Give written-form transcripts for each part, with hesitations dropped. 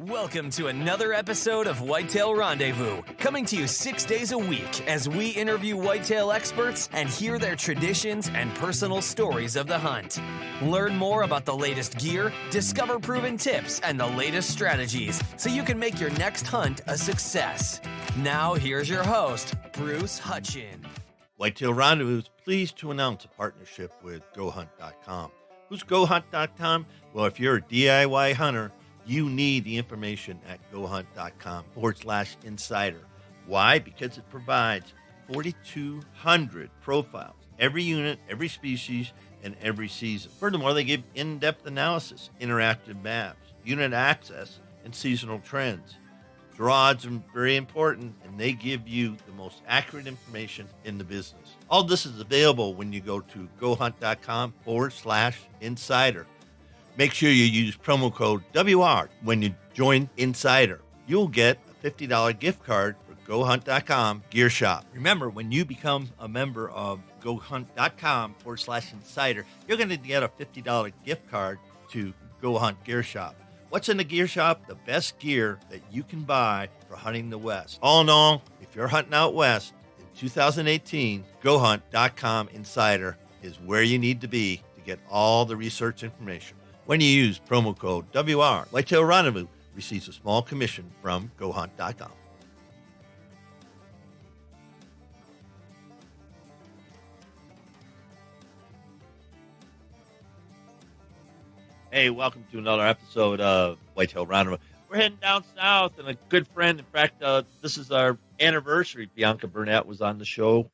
Welcome to another episode of Whitetail Rendezvous, coming to you 6 days a week as we interview whitetail experts and hear their traditions and personal stories of the hunt. Learn more about the latest gear, discover proven tips, and the latest strategies so you can make your next hunt a success. Now, here's your host, Bruce Hutchin. Whitetail Rendezvous is pleased to announce a partnership with GoHunt.com. Who's GoHunt.com? Well, if you're a DIY hunter, you need the information at GoHunt.com/insider. Why? Because it provides 4,200 profiles, every unit, every species, and every season. Furthermore, they give in-depth analysis, interactive maps, unit access, and seasonal trends. Draw odds are very important, and they give you the most accurate information in the business. All this is available when you go to GoHunt.com/insider. Make sure you use promo code WR when you join Insider. You'll get a $50 gift card for GoHunt.com Gear Shop. Remember, when you become a member of GoHunt.com/insider, you're going to get a $50 gift card to Go Hunt Gear Shop. What's in the gear shop? The best gear that you can buy for hunting the West. All in all, if you're hunting out West in 2018, GoHunt.com/insider is where you need to be to get all the research information. When you use promo code WR, Whitetail Rendezvous receives a small commission from GoHunt.com. Hey, welcome to another episode of Whitetail Rendezvous. We're heading down south, and a good friend, in fact, this is our anniversary. Bianca Burnett was on the show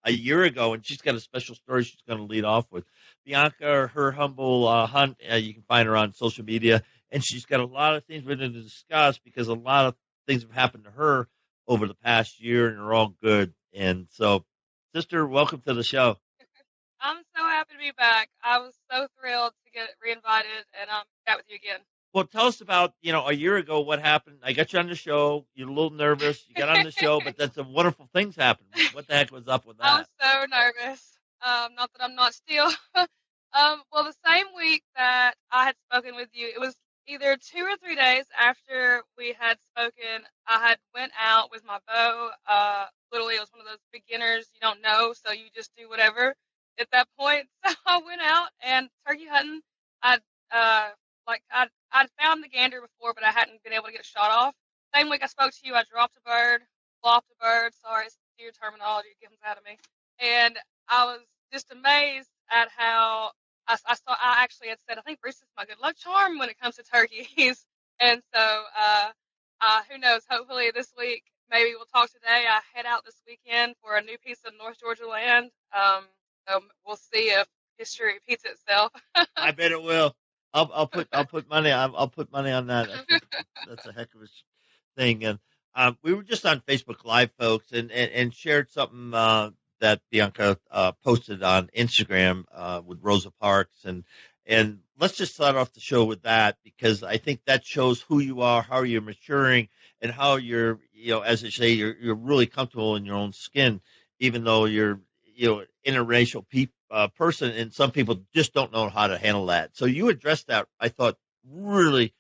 a year ago, and she's got a special story she's going to lead off with. Bianca, her humble hunt, you can find her on social media, and she's got a lot of things we're going to discuss because a lot of things have happened to her over the past year, and they're all good. And so, sister, welcome to the show. I'm so happy to be back. I was so thrilled to get reinvited, and I'm back with you again. Well, tell us about, a year ago, what happened. I got you on the show. You're a little nervous. You got on the show, but then some wonderful things happened. What the heck was up with that? I was so nervous. Not that I'm not still. Well, the same week that I had spoken with you, it was either 2 or 3 days after we had spoken, I had went out with my bow. Literally, it was one of those beginners you don't know, so you just do whatever at that point. So I went out and turkey hunting. I'd found the gander before, but I hadn't been able to get a shot off. Same week I spoke to you, I dropped a bird, flopped a bird. Sorry, it's deer terminology. It comes out of me. And I was just amazed at how I actually had said, I think Bruce is my good luck charm when it comes to turkeys. And so, who knows, hopefully this week, maybe we'll talk today. I head out this weekend for a new piece of North Georgia land. So we'll see if history repeats itself. I bet it will. I'll put money. I'll put money on that. That's a heck of a thing. And we were just on Facebook Live, folks, and shared something that Bianca posted on Instagram with Rosa Parks, and let's just start off the show with that because I think that shows who you are, how you're maturing, and how you're, as I say, you're really comfortable in your own skin, even though you're, interracial person, and some people just don't know how to handle that. So you addressed that, I thought, really,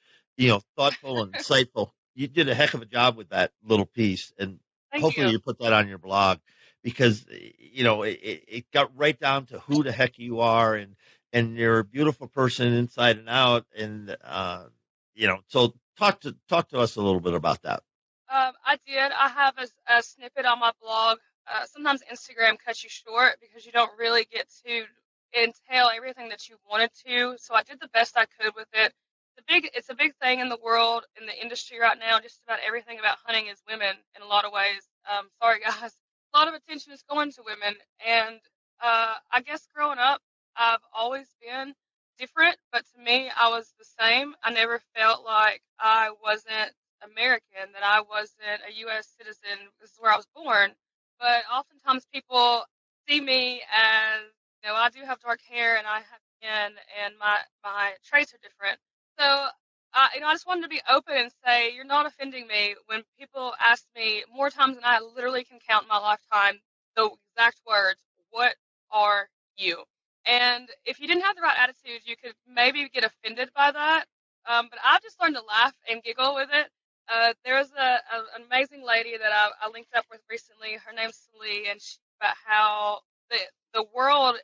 thoughtful and insightful. You did a heck of a job with that little piece, and hopefully you put that on your blog because, it got right down to who the heck you are, and you're a beautiful person inside and out, and, so talk to us a little bit about that. I did. I have a snippet on my blog. Sometimes Instagram cuts you short because you don't really get to entail everything that you wanted to. So I did the best I could with it. It's a big thing in the world, in the industry right now. Just about everything about hunting is women in a lot of ways. Sorry guys, a lot of attention is going to women, and I guess growing up, I've always been different. But to me, I was the same. I never felt like I wasn't American, that I wasn't a U.S. citizen. This is where I was born. But oftentimes people see me as, I do have dark hair and I have skin and my traits are different. So, I just wanted to be open and say, you're not offending me. When people ask me more times than I literally can count in my lifetime, the exact words, what are you? And if you didn't have the right attitude, you could maybe get offended by that. But I've just learned to laugh and giggle with it. There's an amazing lady that I linked up with recently. Her name's Celie, and she about how the world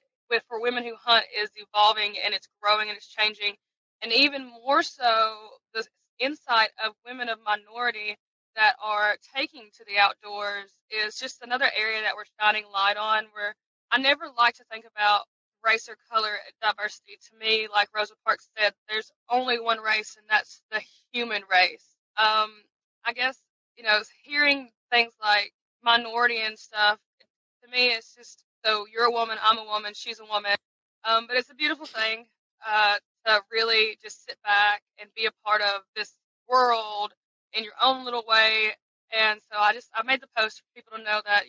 for women who hunt is evolving and it's growing and it's changing, and even more so the insight of women of minority that are taking to the outdoors is just another area that we're shining light on. Where I never like to think about race or color diversity. To me, like Rosa Parks said, there's only one race, and that's the human race. I guess, hearing things like minority and stuff, to me, it's just, so you're a woman, I'm a woman, she's a woman. But it's a beautiful thing to really just sit back and be a part of this world in your own little way. And so I made the post for people to know that,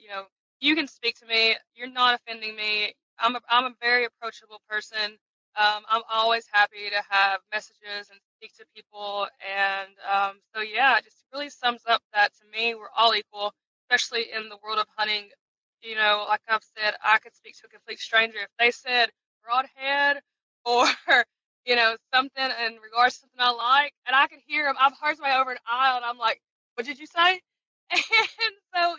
you can speak to me. You're not offending me. I'm a very approachable person. I'm always happy to have messages and speak to people. And so, yeah, it just really sums up that to me, we're all equal, especially in the world of hunting. Like I've said, I could speak to a complete stranger. If they said broadhead or, something in regards to something I like, and I could hear them, I've heard somebody over an aisle, and I'm like, what did you say? And so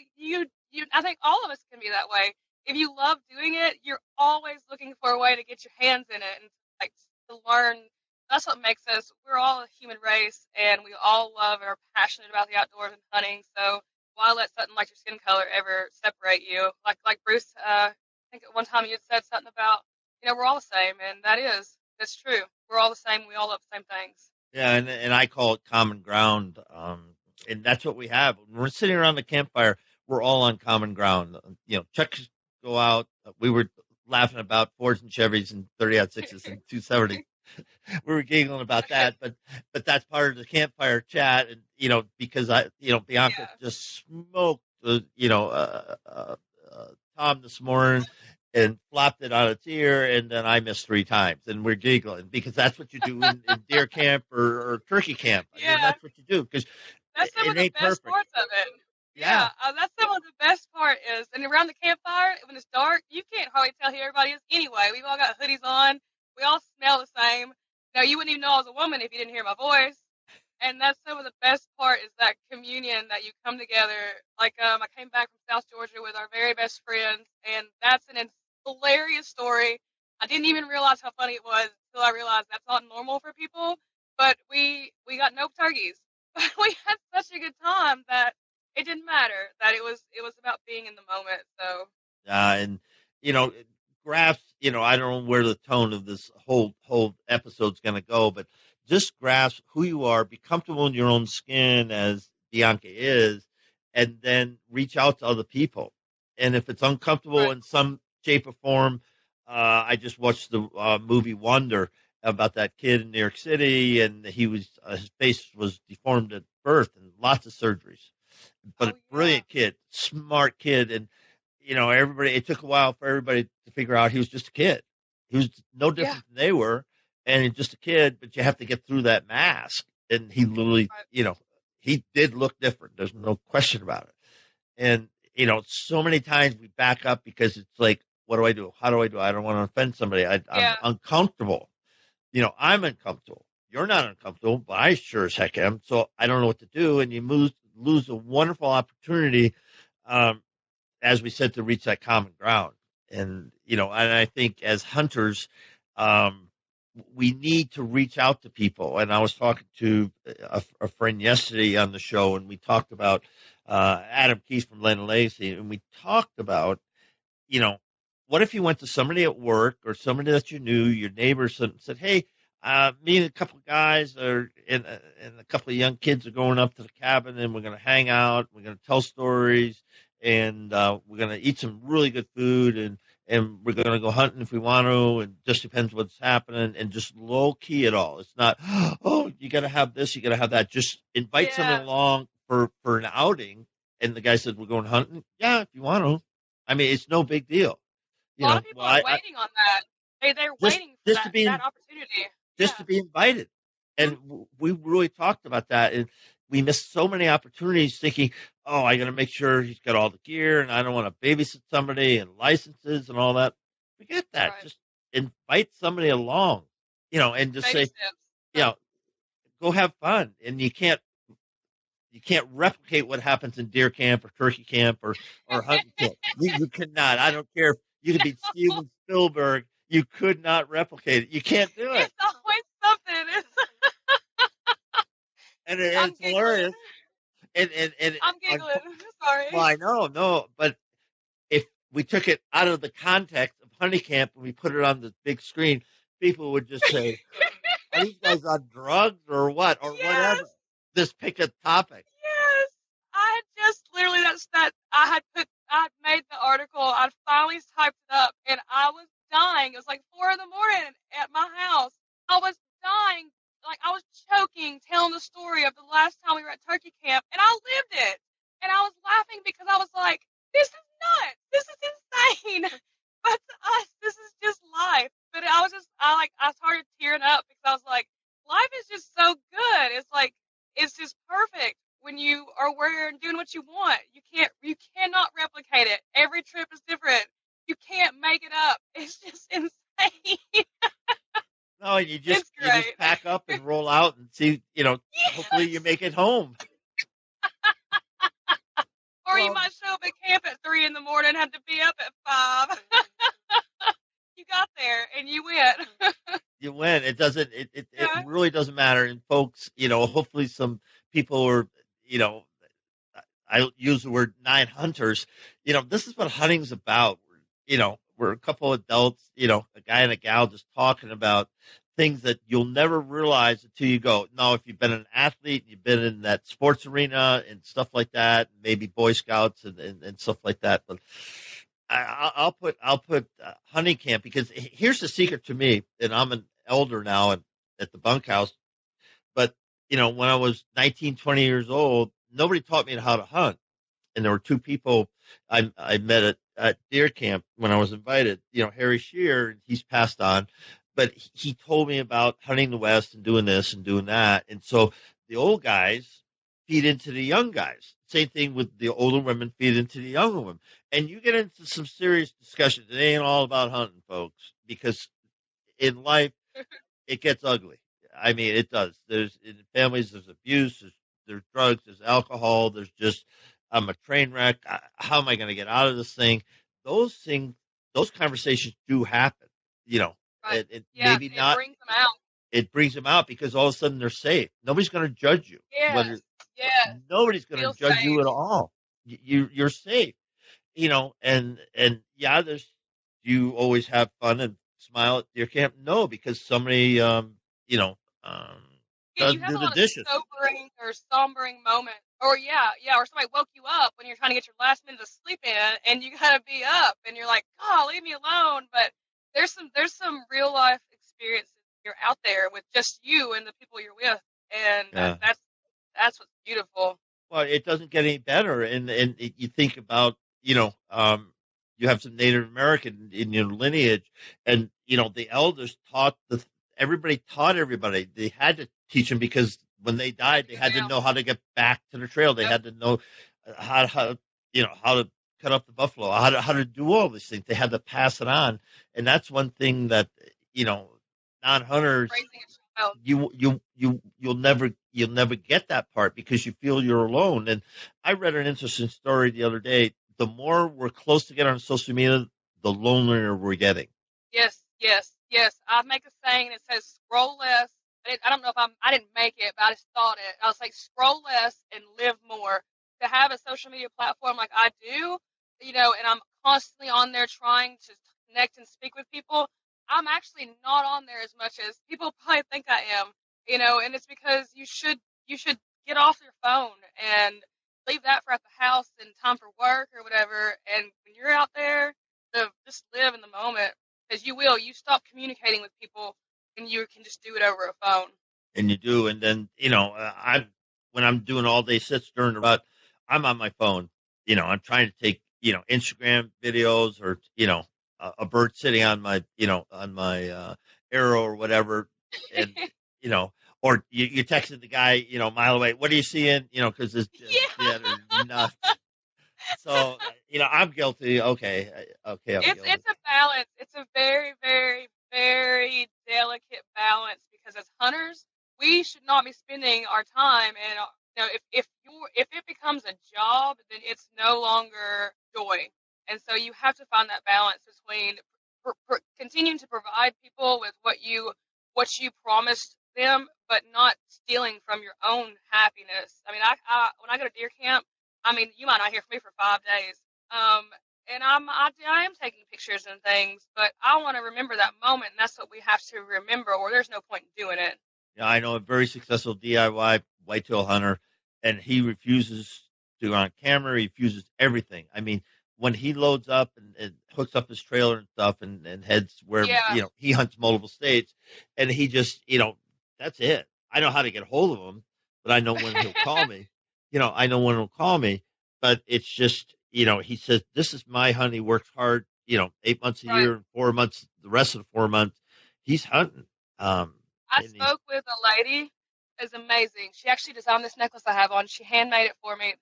I think all of us can be that way. If you love doing it, you're always looking for a way to get your hands in it and like to learn. That's what makes us. We're all a human race, and we all love and are passionate about the outdoors and hunting. So why let something like your skin color ever separate you? Like Bruce, I think at one time you had said something about, we're all the same, and that's true. We're all the same. We all love the same things. Yeah, and I call it common ground, and that's what we have. When we're sitting around the campfire, we're all on common ground. Trucks go out. We were laughing about Fords and Chevys and 30-06s and 270. We were giggling about that, but that's part of the campfire chat, and because Bianca just smoked Tom this morning and flopped it on its ear, and then I missed 3 times, and we're giggling because that's what you do in deer camp or turkey camp. I mean, that's what you do because that's some of the best parts of it. Yeah. That's some of the best part is, and around the campfire when it's dark, you can't hardly tell who everybody is anyway. We've all got hoodies on. We all smell the same. You wouldn't even know I was a woman if you didn't hear my voice. And that's some of the best part is that communion that you come together. Like, I came back from South Georgia with our very best friends, and that's an hilarious story. I didn't even realize how funny it was until I realized that's not normal for people. But we got no turkeys. But we had such a good time that it didn't matter. That it was about being in the moment. So. And graphs. I don't know where the tone of this whole episode's going to go, but just grasp who you are, be comfortable in your own skin as Bianca is, and then reach out to other people. And if it's uncomfortable in some shape or form, I just watched the movie Wonder about that kid in New York City, and his face was deformed at birth and lots of surgeries. But a brilliant kid, smart kid, and everybody. It took a while for everybody to figure out he was just a kid. He was no different than they were, and he's just a kid. But you have to get through that mask, and he literally, he did look different. There's no question about it. And so many times we back up because it's like, what do I do? How do I do? I don't want to offend somebody. I'm uncomfortable. I'm uncomfortable. You're not uncomfortable, but I sure as heck am. So I don't know what to do, and you lose a wonderful opportunity. As we said, to reach that common ground. And I think as hunters, we need to reach out to people. And I was talking to a friend yesterday on the show, and we talked about Adam Keith from Len Lacey, and we talked about, what if you went to somebody at work or somebody that you knew, your neighbors, and said, hey, me and a couple of guys and a couple of young kids are going up to the cabin, and we're going to hang out, we're going to tell stories, and we're going to eat some really good food, and we're going to go hunting if we want to, and just depends what's happening, and just low key it all. It's not, oh, you got to have this, you got to have that. Just invite someone along for an outing. And the guy said, we're going hunting. Yeah, if you want to. I mean, it's no big deal. A lot of people are waiting on that. They're waiting for that opportunity. Just to be invited. And we really talked about that. And we missed so many opportunities thinking, oh, I got to make sure he's got all the gear, and I don't want to babysit somebody and licenses and all that. Forget that. Right. Just invite somebody along, and just say, go have fun, and you can't replicate what happens in deer camp or turkey camp or hunting camp. You cannot. I don't care if you could be Steven Spielberg. You could not replicate it. You can't do it. It's always something. And I'm it's giggling. hilarious. And I'm giggling. Sorry. well, I know, no, but if we took it out of the context of hunting camp and we put it on the big screen, people would just say, "Are these guys on drugs or what or Yes. whatever?" Just pick a topic. Yes. I had just literally that I had made the article. I'd finally typed it up, and I was dying. It was like 4 in the morning at my house. I was dying, like I was choking, telling the story of the last time we were at turkey camp, and I lived it. And I was laughing because I was like, "This is nuts. This is insane." But to us, this is just life. But I started tearing up because I was like, life is just so good. It's like it's just perfect when you are where you're doing what you want. You cannot replicate it. Every trip is different. You can't make it up. It's just insane. No, you just It's great. pack up and roll out and see. Hopefully you make it home. Or you Well, might show up at camp at 3 in the morning and have to be up at 5. You got there and you went. you win. It doesn't. It Yeah. really doesn't matter. And folks, hopefully some people are, I use the word nine hunters. This is what hunting's about. We're a couple adults, a guy and a gal just talking about things that you'll never realize until you go. Now, if you've been an athlete, you've been in that sports arena and stuff like that, maybe Boy Scouts and stuff like that. But I'll put hunting camp, because here's the secret to me, and I'm an elder now and at the bunkhouse. But when I was 19, 20 years old, nobody taught me how to hunt. And there were two people I met at deer camp when I was invited. Harry Shear, he's passed on, but he told me about hunting the West and doing this and doing that. And so the old guys feed into the young guys. Same thing with the older women feed into the younger women. And you get into some serious discussions. It ain't all about hunting, folks, because in life it gets ugly. I mean, it does. In families, there's abuse, there's drugs, there's alcohol, there's just, I'm a train wreck. How am I going to get out of this thing? Those conversations do happen. Right. Yeah, maybe not. brings them out. It brings them out because all of a sudden they're safe. Nobody's going to judge you. Yes. Yes. Nobody's going to Feel judge you safe. at all. You're safe. And yeah, you always have fun and smile at deer camp. No, because somebody Yeah, doesn't you have do a the lot of dishes. sobering or sombering moments. Or or somebody woke you up when you're trying to get your last minute of sleep in, and you gotta be up, and you're like, "God, leave me alone." But there's some real life experiences you're out there with just you and the people you're with, and Yeah. that's what's beautiful. Well, it doesn't get any better. And you think about, you have some Native American in your lineage, and the elders everybody taught everybody. They had to teach them, because when they died, they had to know how to get back to the trail. They had to know how to cut up the buffalo, how to do all these things. They had to pass it on, and that's one thing that non-hunters, Raising a child. you'll never get that part, because you feel you're alone. And I read an interesting story the other day. The more we're close together on social media, the lonelier we're getting. Yes, yes, yes. I make a saying that says scroll less. I don't know if I didn't make it, but I just thought it. I was like, scroll less and live more. To have a social media platform like I do, and I'm constantly on there trying to connect and speak with people, I'm actually not on there as much as people probably think I am, and it's because you should get off your phone and leave that for at the house and time for work or whatever. And when you're out there, to just live in the moment, because you stop communicating with people and you can just do it over a phone. And you do. And then, when I'm doing all day sits during the rut, I'm on my phone. I'm trying to take, Instagram videos, or, a bird sitting on my, arrow or whatever. And, or you texted the guy, a mile away. What are you seeing? Because it's just, they're nuts. So, I'm guilty. Okay. I'm guilty. It's a balance. It's a very, very, very delicate balance, because as hunters, we should not be spending our time, and if it becomes a job, then it's no longer joy. And so you have to find that balance between continuing to provide people with what you promised them, but not stealing from your own happiness. I mean, I when I go to deer camp, I mean, you might not hear from me for 5 days. And I am taking pictures and things, but I want to remember that moment, and that's what we have to remember, or there's no point in doing it. Yeah, I know a very successful DIY whitetail hunter, and he refuses to go on camera. He refuses everything. I mean, when he loads up and hooks up his trailer and stuff and heads where, Yeah. He hunts multiple states, and he just, that's it. I know how to get a hold of him, but I know when he'll call me. I know when he'll call me, but it's just, he says, this is my hunt. He works hard, 8 months a Right. year, 4 months, the rest of the 4 months, he's hunting. I spoke with a lady. It's amazing. She actually designed this necklace I have on. She handmade it for me.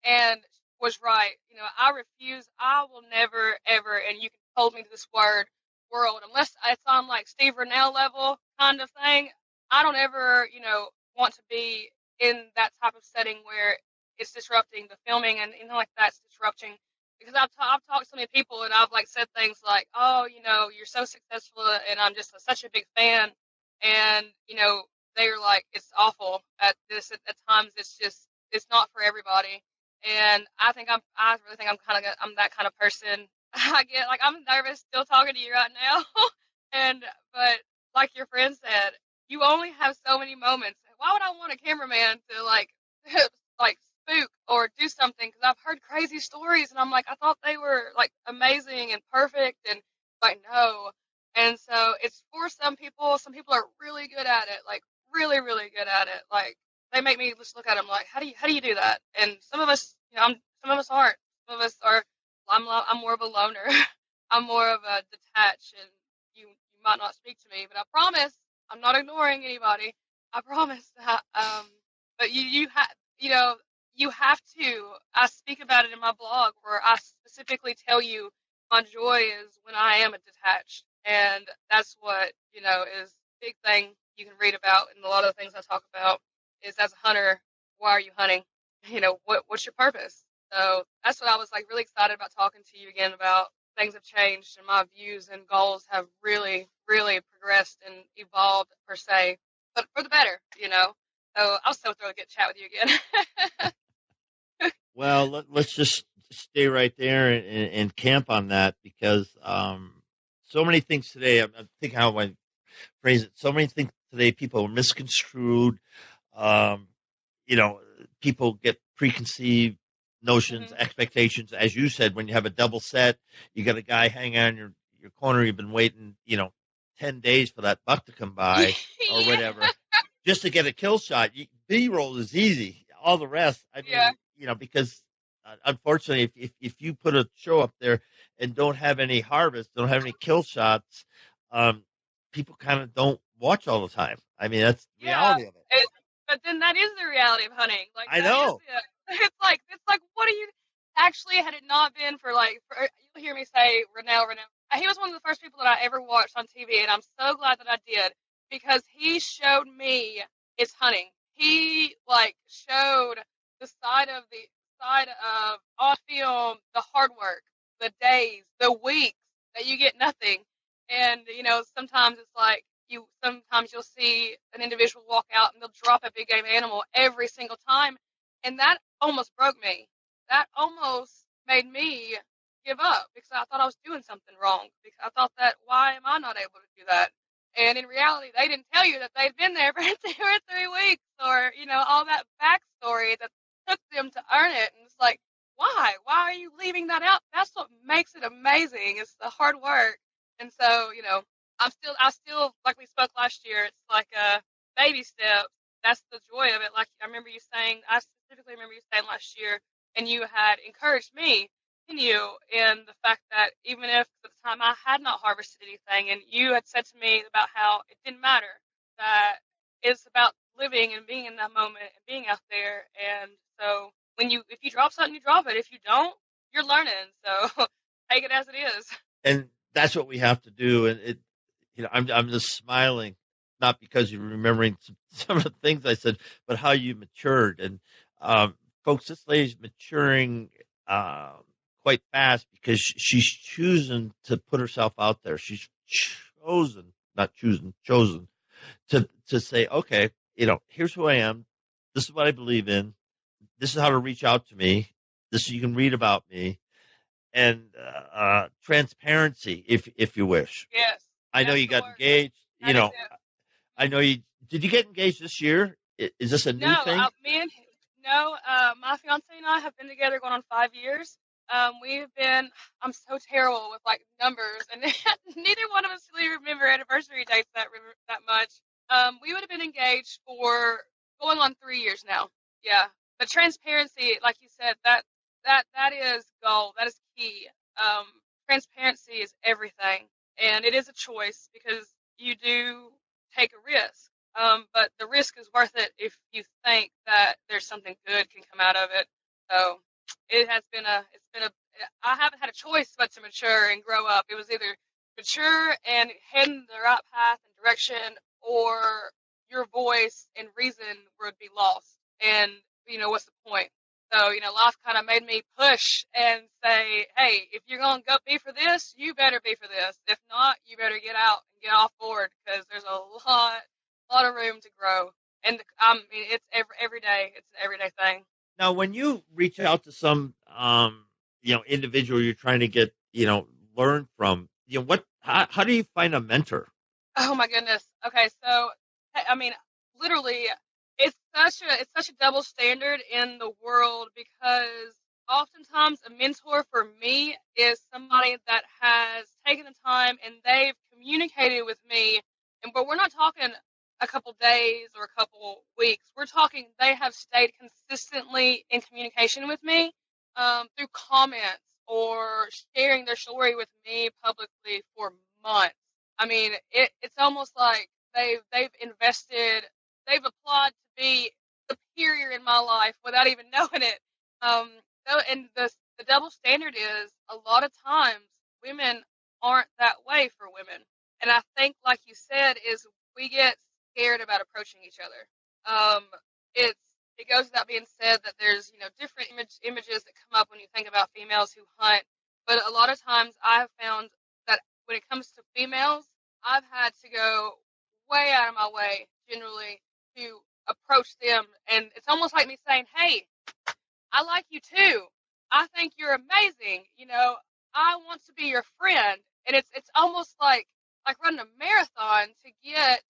And was right. I will never, ever, and you can hold me to this world, unless it's on like Steve Rennell level kind of thing. I don't ever, want to be in that type of setting where it's disrupting the filming and anything like that's disrupting. Because I've talked to so many people and I've like said things like, oh, you're so successful and I'm just such a big fan. And, they're like, it's awful at times. It's not for everybody. And I really think I'm that kind of person. I'm nervous still talking to you right now. But like your friend said, you only have so many moments. Why would I want a cameraman to like, like spook or do something? Because I've heard crazy stories and I'm like, I thought they were like amazing and perfect, and like, no. And so it's for some people. Some people are really good at it, like really, really good at it. Like they make me just look at them like, how do you do that? And some of us, some of us aren't. Some of us are. I'm more of a loner. I'm more of a detached, and you might not speak to me, but I promise I'm not ignoring anybody. I promise that. But you have to. I speak about it in my blog where I specifically tell you my joy is when I am a detached, and that's what is a big thing you can read about, and a lot of the things I talk about is as a hunter, why are you hunting? What's your purpose? So that's what I was like really excited about talking to you again about. Things have changed and my views and goals have really, really progressed and evolved per se, but for the better. So I was so thrilled to get to chat with you again. Well, let's just stay right there and camp on that because so many things today. I'm thinking how I phrase it. So many things today, people are misconstrued. People get preconceived notions, expectations. As you said, when you have a double set, you got a guy hanging on your corner. You've been waiting, 10 days for that buck to come by or whatever, just to get a kill shot. B-roll is easy. All the rest, I mean, because unfortunately, if you put a show up there and don't have any harvest, don't have any kill shots, people kind of don't watch all the time. I mean, that's the reality of it. But then that is the reality of hunting. Like I know. It's like what do you actually, had it not been for you'll hear me say Rennell. He was one of the first people that I ever watched on TV, and I'm so glad that I did because he showed me it's hunting. He showed the side of on film, the hard work, the days, the weeks that you get nothing, and sometimes it's like sometimes you'll see an individual walk out and they'll drop a big game animal every single time. And that almost broke me. That almost made me give up because I thought I was doing something wrong. Because I thought that, why am I not able to do that? And in reality, they didn't tell you that they'd been there for 2 or 3 weeks or, all that backstory that took them to earn it. And it's like, why? Why are you leaving that out? That's what makes it amazing. It's the hard work. And so, I still, like we spoke last year, it's like a baby step. That's the joy of it. Like I specifically remember you saying last year, and you had encouraged me in the fact that even if at the time I had not harvested anything, and you had said to me about how it didn't matter, that it's about living and being in that moment and being out there. And so if you drop something, you drop it. If you don't, you're learning. So take it as it is. And that's what we have to do. And I'm just smiling, not because you're remembering some of the things I said, but how you matured. And folks, this lady's maturing quite fast because she's choosing to put herself out there. She's chosen, not choosing, chosen to say, okay, here's who I am. This is what I believe in. This is how to reach out to me. This you can read about me, and transparency, if you wish. Yes. I know you got engaged. I know you. Did you get engaged this year? Is this a new thing? My fiance and I have been together going on 5 years. I'm so terrible with like numbers, and neither one of us really remember anniversary dates that much. We would have been engaged for going on 3 years now. Yeah, but transparency, like you said, that is gold. That is key. Transparency is everything, and it is a choice because you do take a risk. But the risk is worth it if you think that there's something good can come out of it. So I haven't had a choice but to mature and grow up. It was either mature and head in the right path and direction, or your voice and reason would be lost. And, what's the point? So, life kind of made me push and say, hey, if you're going to go be for this, you better be for this. If not, you better get out and get off board because there's a lot of room to grow. And it's every day. It's an everyday thing. Now, when you reach out to some, individual you're trying to get, learn from, how do you find a mentor? Oh my goodness. Okay. So, literally, it's such a double standard in the world because oftentimes a mentor for me is somebody that has taken the time and they've communicated with me, but we're not talking a couple days or a couple weeks. We're talking they have stayed consistently in communication with me through comments or sharing their story with me publicly for months. It's almost like they've invested, they've applied to be superior in my life without even knowing it. And the double standard is a lot of times women aren't that way for women. And I think, like you said, is we get scared about approaching each other. It goes without being said that there's different images that come up when you think about females who hunt, but a lot of times I've found that when it comes to females, I've had to go way out of my way generally to approach them, and it's almost like me saying, "Hey, I like you too. I think you're amazing. I want to be your friend," and it's almost like running a marathon to get.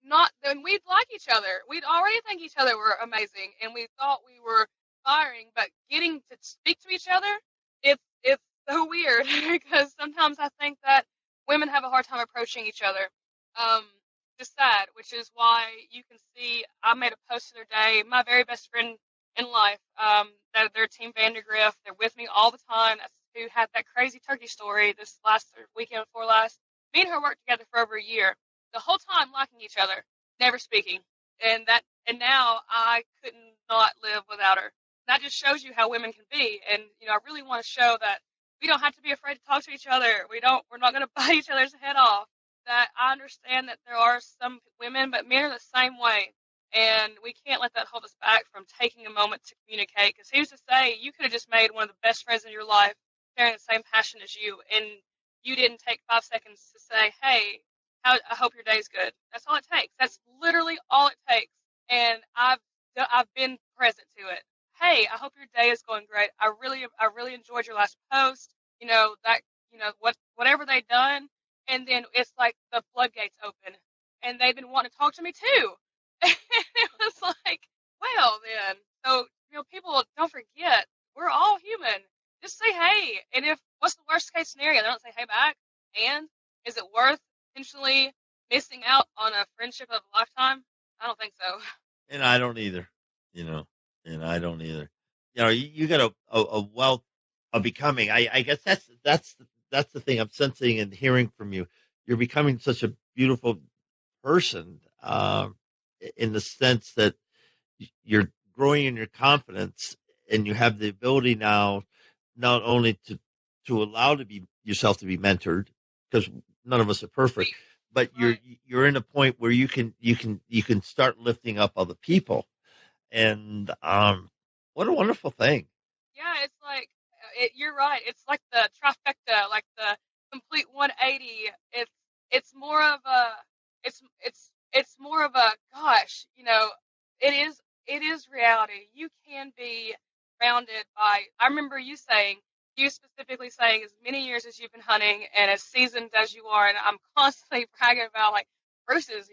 Not then we'd like each other. We'd already think each other were amazing, and we thought we were firing. But getting to speak to each other, it's so weird because sometimes I think that women have a hard time approaching each other. Just sad, which is why you can see I made a post the other day. My very best friend in life, that they're Team Vandergrift. They're with me all the time. That's who had that crazy turkey story this last weekend before last. Me and her worked together for over a year. The whole time liking each other, never speaking, and now I couldn't not live without her. That just shows you how women can be, and I really want to show that we don't have to be afraid to talk to each other. We're not going to bite each other's head off. That I understand that there are some women, but men are the same way, and we can't let that hold us back from taking a moment to communicate. Because who's to say you could have just made one of the best friends in your life sharing the same passion as you, and you didn't take 5 seconds to say, "Hey, I hope your day's good." That's all it takes. That's literally all it takes. And I've been present to it. Hey, I hope your day is going great. I really enjoyed your last post. Whatever they've done, and then it's like the floodgates open, and they've been wanting to talk to me too. And it was like, well, then. So people don't forget we're all human. Just say hey, and if what's the worst case scenario? They don't say hey back, and is it worth intentionally missing out on a friendship of a lifetime? I don't think so. And I don't either. You got a wealth of becoming. I guess that's the thing I'm sensing and hearing from you. You're becoming such a beautiful person, in the sense that you're growing in your confidence, and you have the ability now not only to allow yourself to be mentored, because none of us are perfect, but Right. you're in a point where you can start lifting up other people, and what a wonderful thing. Yeah, it's like you're right. It's like the trifecta, like the complete 180. It's more of a it's more of a gosh, it is reality. You can be surrounded by. I remember you specifically saying as many years as you've been hunting and as seasoned as you are, and I'm constantly bragging about like Bruce's,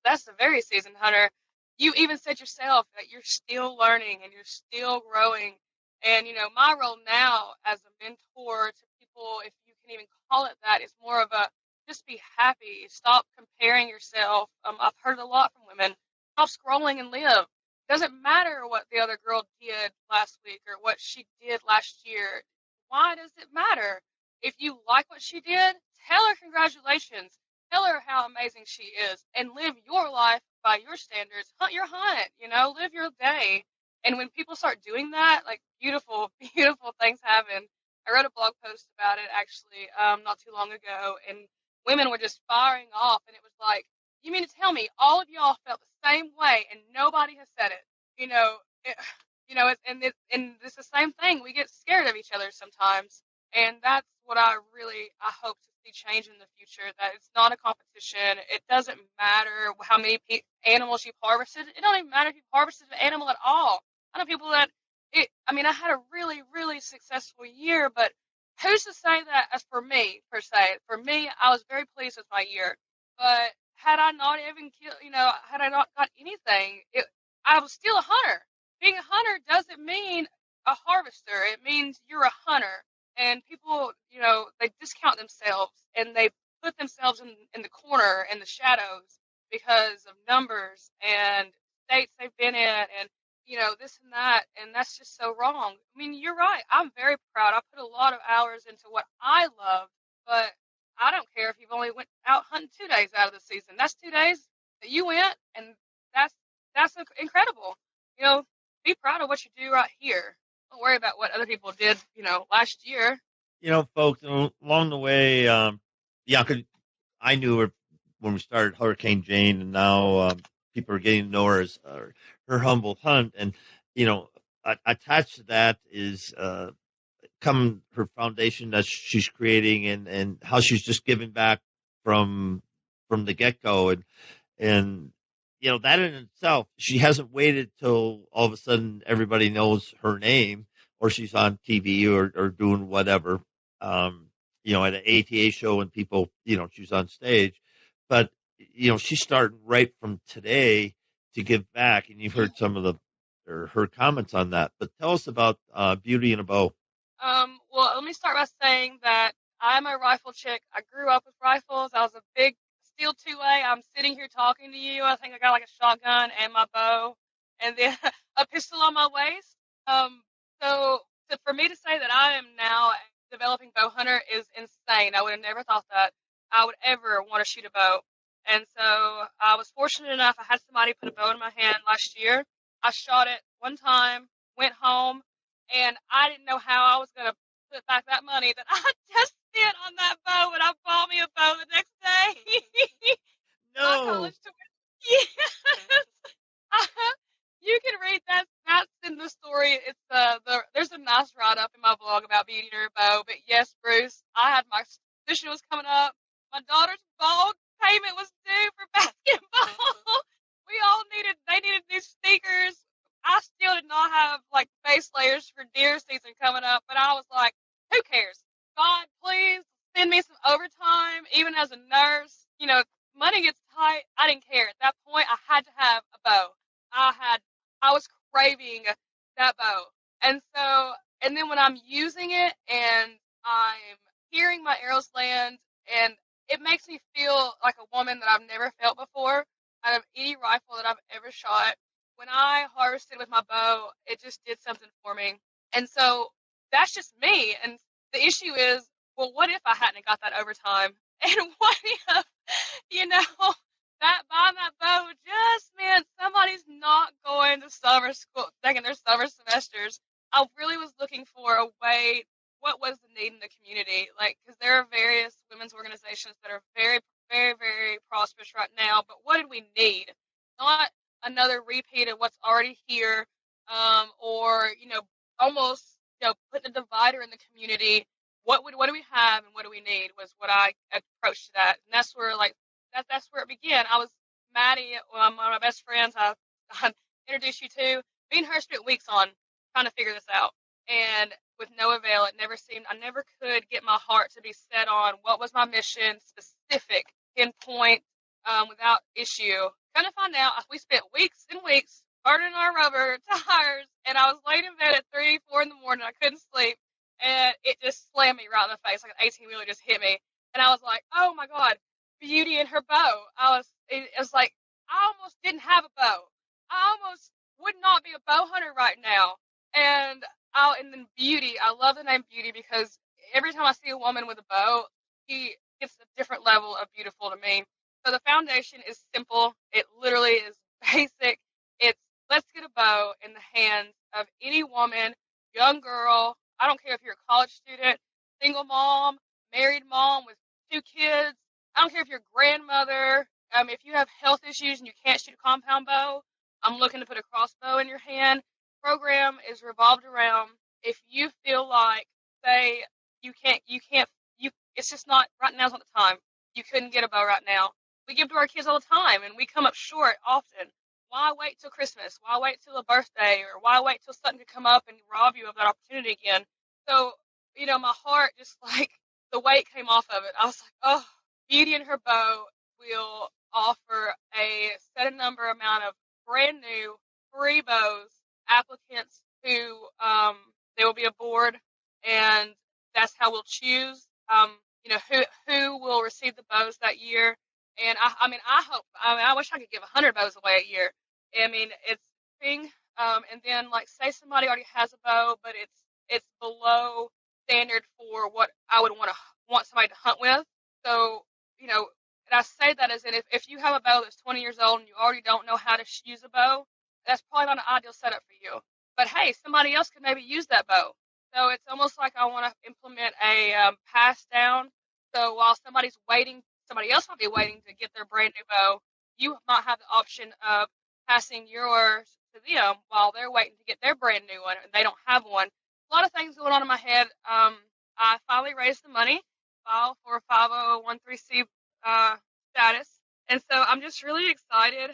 that's a very seasoned hunter. You even said yourself that you're still learning and you're still growing. And, my role now as a mentor to people, if you can even call it that, is more of a just be happy. Stop comparing yourself. I've heard a lot from women. Stop scrolling and live. It doesn't matter what the other girl did last week or what she did last year. Why does it matter? If you like what she did, tell her congratulations. Tell her how amazing she is and live your life by your standards. Hunt your hunt, live your day. And when people start doing that, like beautiful, beautiful things happen. I wrote a blog post about it actually not too long ago, and women were just firing off, and it was like, you mean to tell me all of y'all felt the same way and nobody has said it? It, and it's the same thing. We get scared of each other sometimes, and that's what I hope to see change in the future. That it's not a competition. It doesn't matter how many animals you've harvested. It don't even matter if you've harvested an animal at all. I know people that I had a really, really successful year, but who's to say that as for me, per se? For me, I was very pleased with my year. But had I not even killed, had I not got anything, I was still a hunter. Being a hunter doesn't mean a harvester. It means you're a hunter. And people, they discount themselves and they put themselves in the corner in the shadows because of numbers and states they've been in and this and that, and that's just so wrong. I mean, you're right. I'm very proud. I put a lot of hours into what I love, but I don't care if you've only went out hunting 2 days out of the season. That's 2 days that you went, and that's incredible. Be proud of what you do right here. Don't worry about what other people did, last year. Folks, along the way, Bianca, I knew her when we started Hurricane Jane, and now people are getting to know her as her humble hunt. And attached to that is come her foundation that she's creating, and how she's just giving back from the get go, and that in itself, she hasn't waited till all of a sudden everybody knows her name or she's on TV or doing whatever. At an ATA show and people, she's on stage, but she's starting right from today to give back, and you've heard some of her comments on that. But tell us about Beauty and a Bow. Well, let me start by saying that I'm a rifle chick. I grew up with rifles. I was a big steel 2A. I'm sitting here talking to you. I think I got like a shotgun and my bow and then a pistol on my waist. So for me to say that I am now a developing bow hunter is insane. I would have never thought that I would ever want to shoot a bow. And so I was fortunate enough. I had somebody put a bow in my hand last year. I shot it one time, went home, and I didn't know how I was going to put back that money that I just spent on that bow, and I bought me a bow the next day. My No. college tuition. Yes. You can read that. That's in the story. It's there's a nice write up in my blog about Beauty and her bow. But yes, Bruce, I had my tuition was coming up. My daughter's ball payment was due for basketball. They needed new sneakers. I still did not have like base layers for deer season coming up, but I was like, who cares? God, please send me some overtime. Even as a nurse, money gets tight. I didn't care. At that point, I had to have a bow. I was craving that bow. And then when I'm using it and I'm hearing my arrows land, and it makes me feel like a woman that I've never felt before out of any rifle that I've ever shot. When I harvested with my bow, it just did something for me. And so that's just me. And the issue is, well, what if I hadn't got that overtime? And what if, that buying that bow just meant somebody's not going to summer school, taking their summer semesters. I really was looking for a way. what was the need in the community? Like, because there are various women's organizations that are very, very, very prosperous right now, but what did we need? Not another repeat of what's already here, or, almost, putting a divider in the community. What do we have and what do we need was what I approached to that. And that's where, that's where it began. I was Maddie, one of my best friends I introduced you to. Me and her spent weeks on trying to figure this out. And with no avail, I never could get my heart to be set on what was my mission, specific, pinpoint, without issue. Kind of find out, we spent weeks and weeks burning our rubber tires, and I was laying in bed at 3, 4 in the morning. I couldn't sleep, and it just slammed me right in the face, like an 18-wheeler just hit me. And I was like, oh my God, Beauty and her bow. It was like, I almost didn't have a bow. I almost would not be a bow hunter right now. And then Beauty, I love the name Beauty because every time I see a woman with a bow, she gets a different level of beautiful to me. So the foundation is simple. It literally is basic. It's let's get a bow in the hands of any woman, young girl. I don't care if you're a college student, single mom, married mom with 2 kids. I don't care if you're a grandmother. If you have health issues and you can't shoot a compound bow, I'm looking to put a crossbow in your hand. Program is revolved around if you feel like, say, it's just not, right now's not the time. You couldn't get a bow right now. We give to our kids all the time, and we come up short often. Why wait till Christmas? Why wait till a birthday? Or why wait till something could come up and rob you of that opportunity again? So, my heart just the weight came off of it. I was like, oh, Beauty and her bow will offer a set number amount of brand new free bows applicants who they will be aboard, and that's how we'll choose who will receive the bows that year. And I wish I could give 100 bows away a year. I mean, it's thing. And then say somebody already has a bow, but it's below standard for what I would want somebody to hunt with. So, and I say that as in if you have a bow that's 20 years old and you already don't know how to use a bow, that's probably not an ideal setup for you. But hey, somebody else could maybe use that bow. So it's almost like I want to implement a pass down. So while somebody else might be waiting to get their brand new bow, you might have the option of passing yours to them while they're waiting to get their brand new one and they don't have one. A lot of things going on in my head. I finally raised the money, filed for a 5013C status, and so I'm just really excited.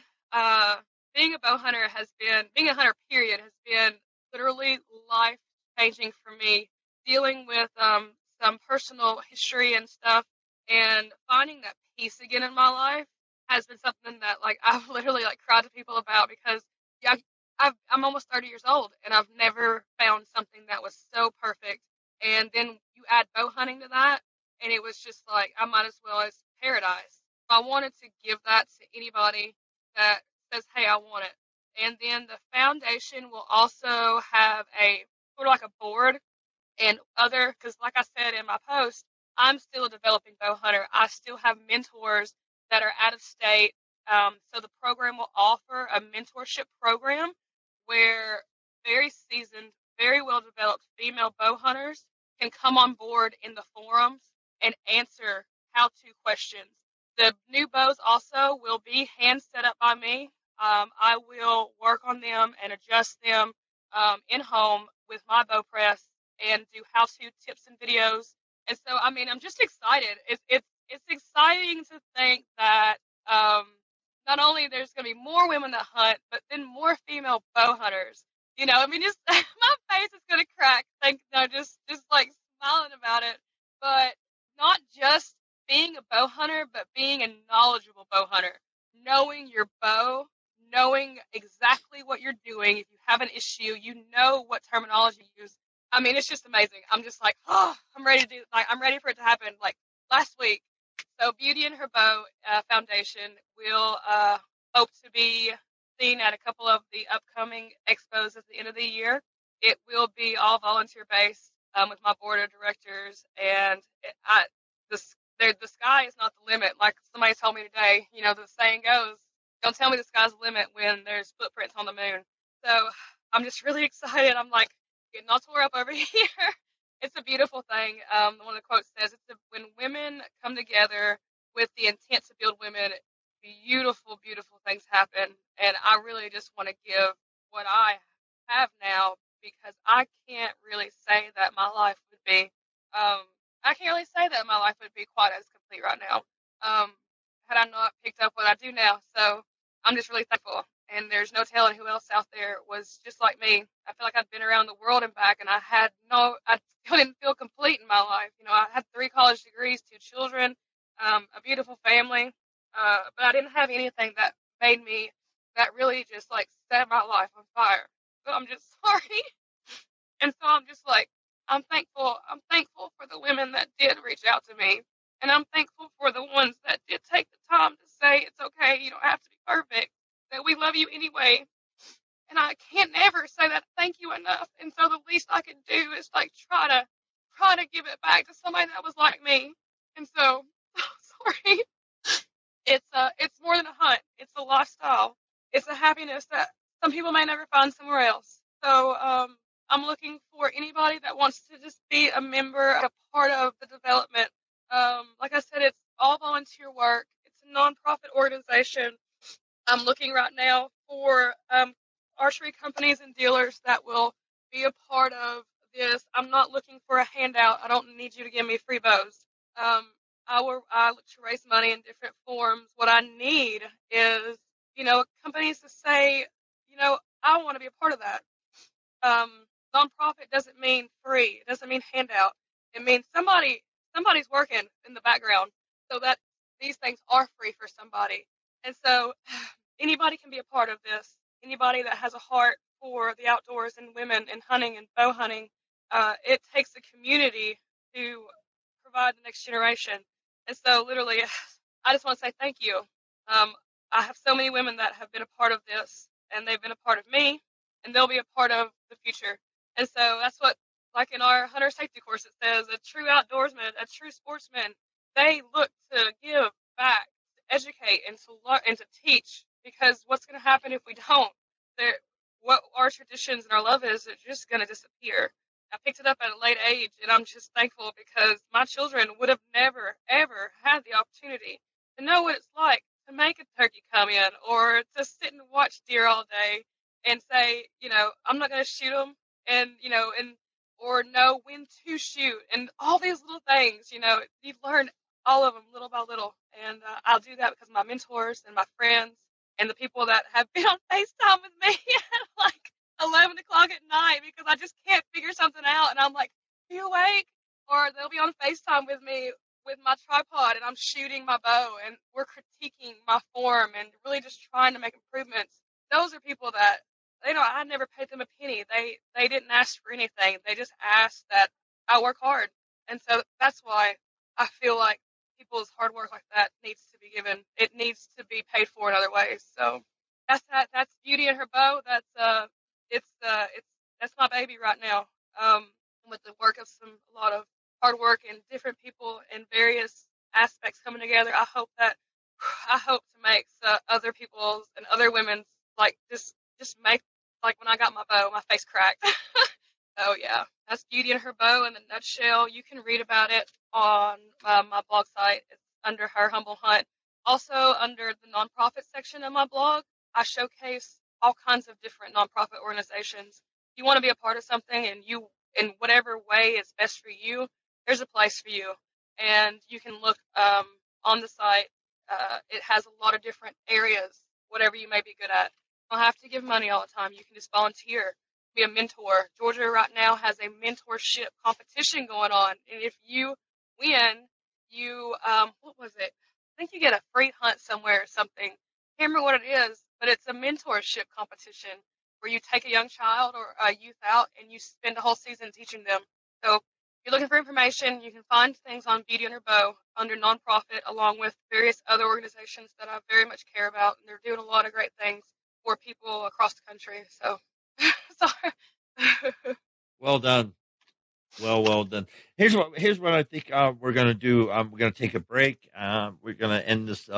Being a hunter period has been literally life changing for me. Dealing with some personal history and stuff, and finding that peace again in my life has been something that I've literally cried to people about because I'm almost 30 years old and I've never found something that was so perfect. And then you add bow hunting to that, and it was just I might as well as paradise. I wanted to give that to anybody that says, hey, I want it. And then the foundation will also have a sort of a board and because like I said in my post, I'm still a developing bow hunter. I still have mentors that are out of state. So the program will offer a mentorship program where very seasoned, very well-developed female bow hunters can come on board in the forums and answer how-to questions. The new bows also will be hand set up by me. I will work on them and adjust them in-home with my bow press and do how-to tips and videos. And so, I'm just excited. It's exciting to think that not only there's going to be more women that hunt, but then more female bow hunters. Just my face is going to crack. Just smiling about it. But not just being a bow hunter, but being a knowledgeable bow hunter. Knowing your bow, knowing exactly what you're doing. If you have an issue, you know what terminology to use. It's just amazing. I'm just I'm ready to I'm ready for it to happen last week. So Beauty and Her Bow Foundation will hope to be seen at a couple of the upcoming expos at the end of the year. It will be all volunteer based with my board of directors, and the sky is not the limit. Like somebody told me today, the saying goes, don't tell me the sky's the limit when there's footprints on the moon. So I'm just really excited. I'm getting all tore up over here. it's a beautiful thing. One of the quotes says, when women come together with the intent to build women, beautiful, beautiful things happen. And I really just want to give what I have now, because I can't really say that my life would be, I can't really say that my life would be quite as complete right now, had I not picked up what I do now. So I'm just really thankful. And there's no telling who else out there was just like me. I feel like I'd been around the world and back, and I still didn't feel complete in my life. I had 3 college degrees, 2 children, a beautiful family, but I didn't have anything that really just like set my life on fire. So I'm just sorry. And so I'm just like, I'm thankful. I'm thankful for the women that did reach out to me. And I'm thankful for the ones that did take the time to say, it's okay, you don't have to be perfect, that we love you anyway. And I can't never say that thank you enough. And so the least I can do is like try to give it back to somebody that was like me. And so, sorry. It's more than a hunt. It's a lifestyle. It's a happiness that some people may never find somewhere else. So I'm looking for anybody that wants to just be a member, a part of the development. Like I said, it's all volunteer work. It's a nonprofit organization. I'm looking right now for archery companies and dealers that will be a part of this. I'm not looking for a handout. I don't need you to give me free bows. I look to raise money in different forms. What I need is, companies to say, I want to be a part of that. Nonprofit doesn't mean free. It doesn't mean handout. It means somebody's working in the background so that these things are free for somebody. And so anybody can be a part of this. Anybody that has a heart for the outdoors and women and hunting and bow hunting. It takes a community to provide the next generation. And so literally, I just want to say thank you. I have so many women that have been a part of this, and they've been a part of me, and they'll be a part of the future. And so that's what, like in our hunter safety course, it says a true outdoorsman, a true sportsman, they look to give back, to educate, and to learn and to teach. Because what's going to happen if we don't? What our traditions and our love is just going to disappear. I picked it up at a late age, and I'm just thankful because my children would have never, ever had the opportunity to know what it's like to make a turkey come in or to sit and watch deer all day and say, I'm not going to shoot them or know when to shoot and all these little things, you learn all of them little by little. And I'll do that because of my mentors and my friends and the people that have been on FaceTime with me at like 11 o'clock at night because I just can't figure something out. And I'm like, are you awake? Or they'll be on FaceTime with me with my tripod and I'm shooting my bow and we're critiquing my form and really just trying to make improvements. Those are people that, I never paid them a penny. They didn't ask for anything. They just asked that I work hard. And so that's why I feel like people's hard work like that needs to be given. It needs to be paid for in other ways. So that's that. That's Beauty and Her Bow. That's my baby right now. With the work of a lot of hard work and different people in various aspects coming together, I hope to make other people's and other women's like just make like when I got my bow, my face cracked. So yeah, that's Beauty and Her Bow in a nutshell. You can read about it on my blog site. It's under Her Humble Hunt. Also under the nonprofit section of my blog, I showcase all kinds of different nonprofit organizations. If you want to be a part of something and you, in whatever way is best for you, there's a place for you. And you can look on the site. It has a lot of different areas, whatever you may be good at. You don't have to give money all the time. You can just volunteer, be a mentor. Georgia right now has a mentorship competition going on. And if you win, what was it? I think you get a free hunt somewhere or something. Can't remember what it is, but it's a mentorship competition where you take a young child or a youth out and you spend a whole season teaching them. So if you're looking for information, you can find things on Beauty and Her Bow under nonprofit, along with various other organizations that I very much care about, and they're doing a lot of great things for people across the country. So, sorry. Well done. Well done. Here's what I think we're going to do. We're going to take a break. We're going to end this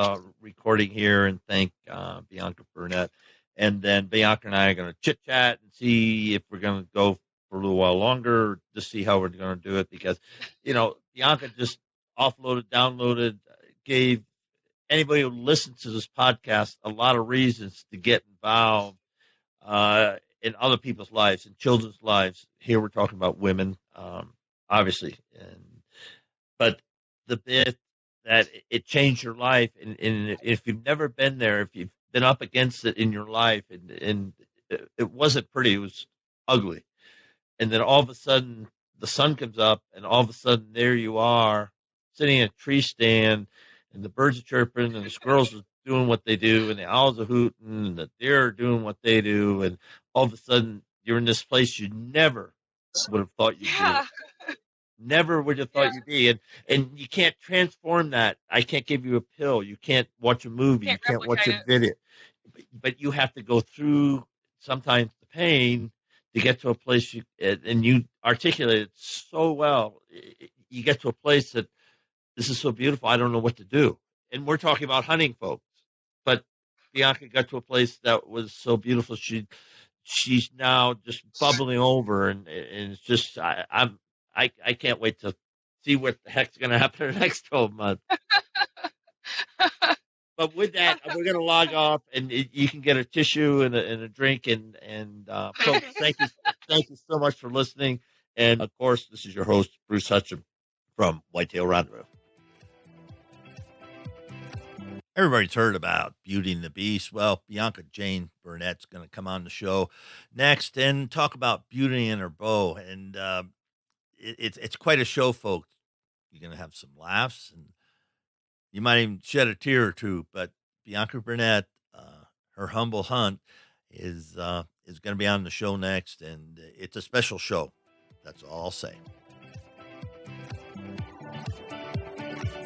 recording here and thank Bianca Burnett. And then Bianca and I are going to chit-chat and see if we're going to go for a little while longer to see how we're going to do it because, Bianca just offloaded, downloaded, gave anybody who listens to this podcast a lot of reasons to get involved in other people's lives, in children's lives. Here we're talking about women, obviously, but the bit that it changed your life, and if you've never been there, if you've been up against it in your life, and it wasn't pretty, it was ugly, and then all of a sudden the sun comes up, and all of a sudden there you are sitting in a tree stand, and the birds are chirping, and the squirrels are doing what they do, and the owls are hooting, and the deer are doing what they do, and all of a sudden you're in this place you never would have thought you'd be. Never would have thought you'd be. And you can't transform that. I can't give you a pill. You can't watch a movie. You can't watch a video. But you have to go through sometimes the pain to get to a place and you articulate it so well. You get to a place that this is so beautiful, I don't know what to do. And we're talking about hunting folks. But Bianca got to a place that was so beautiful. She's now just bubbling over, and it's just I can't wait to see what the heck's going to happen in the next 12 months. But with that, we're going to log off, and you can get a tissue and a drink. And folks, thank you so much for listening. And of course, this is your host, Bruce Hutcham from Whitetail Rendezvous. Everybody's heard about Beauty and the Beast. Well, Bianca Jane Burnett's going to come on the show next and talk about beauty in her bow. And it's quite a show, folks. You're going to have some laughs, and you might even shed a tear or two. But Bianca Burnett, her humble hunt, is going to be on the show next, and it's a special show. That's all I'll say.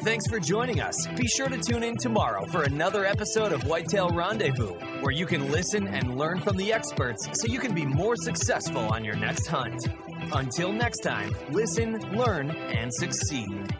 Thanks for joining us. Be sure to tune in tomorrow for another episode of Whitetail Rendezvous, where you can listen and learn from the experts so you can be more successful on your next hunt. Until next time, listen, learn, and succeed.